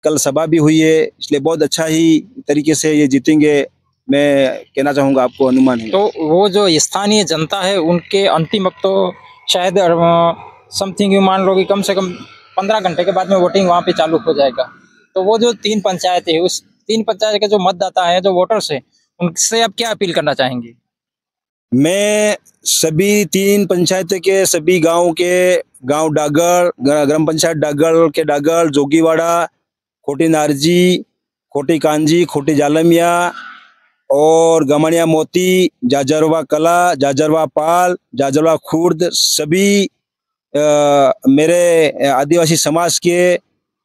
कल सभा भी हुई है, इसलिए बहुत अच्छा ही तरीके से ये जीतेंगे, मैं कहना चाहूँगा, आपको अनुमान है। तो वो जो स्थानीय जनता है उनके अंतिम अब तो शायद समथिंग यू मान लो कि कम से कम 15 घंटे के बाद में वोटिंग वहाँ पे चालू हो जाएगा। तो वो जो 3 पंचायत है, उस 3 पंचायत के जो मतदाता है, जो वोटर्स है, उनसे आप क्या अपील करना चाहेंगे? मैं सभी 3 पंचायत के सभी गांव डागर, ग्राम पंचायत डागर के डागर, जोगीवाड़ा, खोटी नारजी, खोटी कांजी, खोटी जालमिया और गमनिया मोती, जाजरवा कला, जाजरवा पाल, जाजरवा खुर्द, सभी मेरे आदिवासी समाज के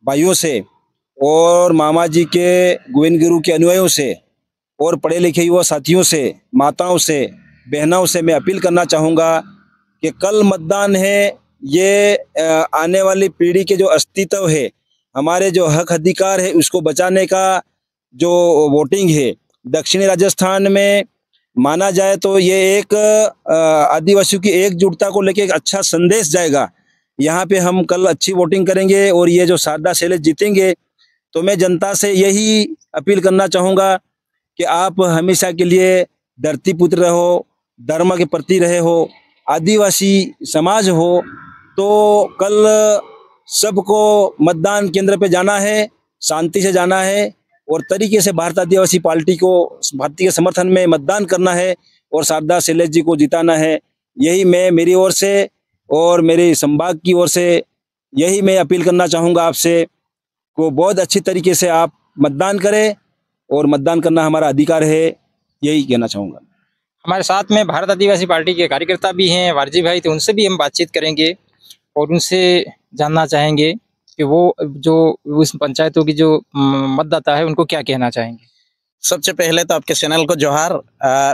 भाइयों से और मामा जी के गोविंद गुरु के अनुयायियों से और पढ़े लिखे युवा साथियों से, माताओं से, बहनों से मैं अपील करना चाहूँगा कि कल मतदान है, ये आने वाली पीढ़ी के जो अस्तित्व है, हमारे जो हक अधिकार है, उसको बचाने का जो वोटिंग है, दक्षिणी राजस्थान में माना जाए तो ये एक आदिवासियों की एकजुटता को लेकर एक अच्छा संदेश जाएगा। यहाँ पे हम कल अच्छी वोटिंग करेंगे और ये जो शारदा शैलेश जीतेंगे। तो मैं जनता से यही अपील करना चाहूँगा कि आप हमेशा के लिए धरती पुत्र रहो, धर्म के प्रति रहे हो, आदिवासी समाज हो, तो कल सबको मतदान केंद्र पे जाना है, शांति से जाना है और तरीके से भारत आदिवासी पार्टी को, भारतीय के समर्थन में मतदान करना है और शारदा शैलेश जी को जिताना है। यही मैं मेरी ओर से और मेरे संभाग की ओर से यही मैं अपील करना चाहूँगा आपसे को बहुत अच्छी तरीके से आप मतदान करें और मतदान करना हमारा अधिकार है, यही कहना चाहूँगा। हमारे साथ में भारत आदिवासी पार्टी के कार्यकर्ता भी हैं, वारजी भाई, तो उनसे भी हम बातचीत करेंगे और उनसे जानना चाहेंगे कि वो जो उस पंचायतों की जो मतदाता है उनको क्या कहना चाहेंगे। सबसे पहले तो आपके चैनल को जोहार।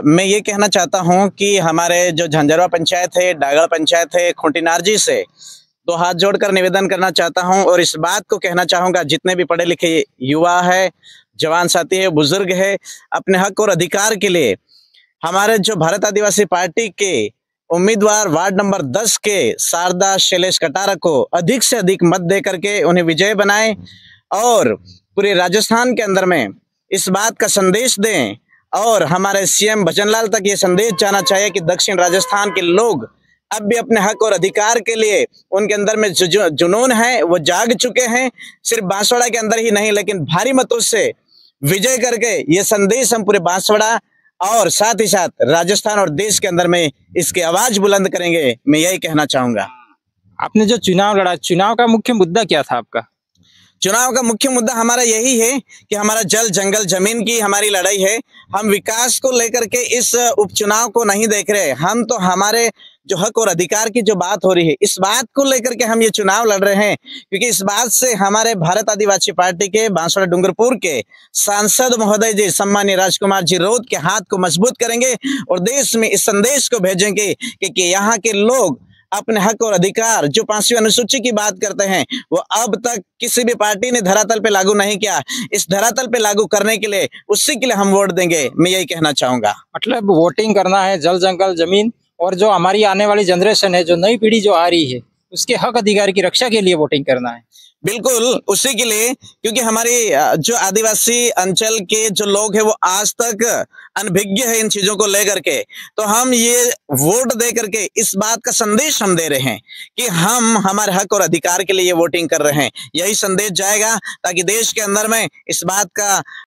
मैं ये कहना चाहता हूँ कि हमारे जो झंझरवा पंचायत है, डागड़ पंचायत है, खोटी नारजी से 2 हाथ जोड़कर निवेदन करना चाहता हूँ और इस बात को कहना चाहूँगा, जितने भी पढ़े लिखे युवा है, जवान साथी है, बुजुर्ग है, अपने हक और अधिकार के लिए हमारे जो भारत आदिवासी पार्टी के उम्मीदवार वार्ड नंबर 10 के शारदा शैलेश कटारा को अधिक से अधिक मत दे करके उन्हें विजय बनाएं और पूरे राजस्थान के अंदर में इस बात का संदेश दें और हमारे सीएम भजनलाल तक ये संदेश जाना चाहिए कि दक्षिण राजस्थान के लोग अब भी अपने हक और अधिकार के लिए उनके अंदर में जो जुनून है वो जाग चुके हैं। सिर्फ बांसवाड़ा के अंदर ही नहीं, लेकिन भारी मतों से विजय करके ये संदेश हम पूरे बांसवाड़ा और साथ ही साथ राजस्थान और देश के अंदर में इसकी आवाज बुलंद करेंगे। मैं यही कहना चाहूंगा। आपने जो चुनाव लड़ा, चुनाव का मुख्य मुद्दा क्या था आपका? चुनाव का मुख्य मुद्दा हमारा यही है कि हमारा जल जंगल जमीन की हमारी लड़ाई है। हम विकास को लेकर के इस उपचुनाव को नहीं देख रहे, हम तो हमारे जो हक और अधिकार की जो बात हो रही है, इस बात को लेकर के हम ये चुनाव लड़ रहे हैं, क्योंकि इस बात से हमारे भारत आदिवासी पार्टी के बांसवाड़ा डूंगरपुर के सांसद महोदय जी सम्मानीय राजकुमार जी रौत के हाथ को मजबूत करेंगे और देश में इस संदेश को भेजेंगे कि यहाँ के लोग अपने हक और अधिकार जो 5वीं अनुसूची की बात करते हैं वो अब तक किसी भी पार्टी ने धरातल पे लागू नहीं किया। इस धरातल पे लागू करने के लिए, उसी के लिए हम वोट देंगे। मैं यही कहना चाहूंगा। मतलब वोटिंग करना है जल जंगल जमीन और जो हमारी आने वाली जनरेशन है, जो नई पीढ़ी जो आ रही है, उसके हक अधिकार की रक्षा के लिए वोटिंग करना है। बिल्कुल उसी के लिए, क्योंकि हमारी जो आदिवासी अंचल के जो लोग हैं वो आज तक अनभिज्ञ है इन चीजों को लेकर के। तो हम ये वोट दे करके इस बात का संदेश हम दे रहे हैं कि हम हमारे हक और अधिकार के लिए ये वोटिंग कर रहे हैं। यही संदेश जाएगा ताकि देश के अंदर में इस बात का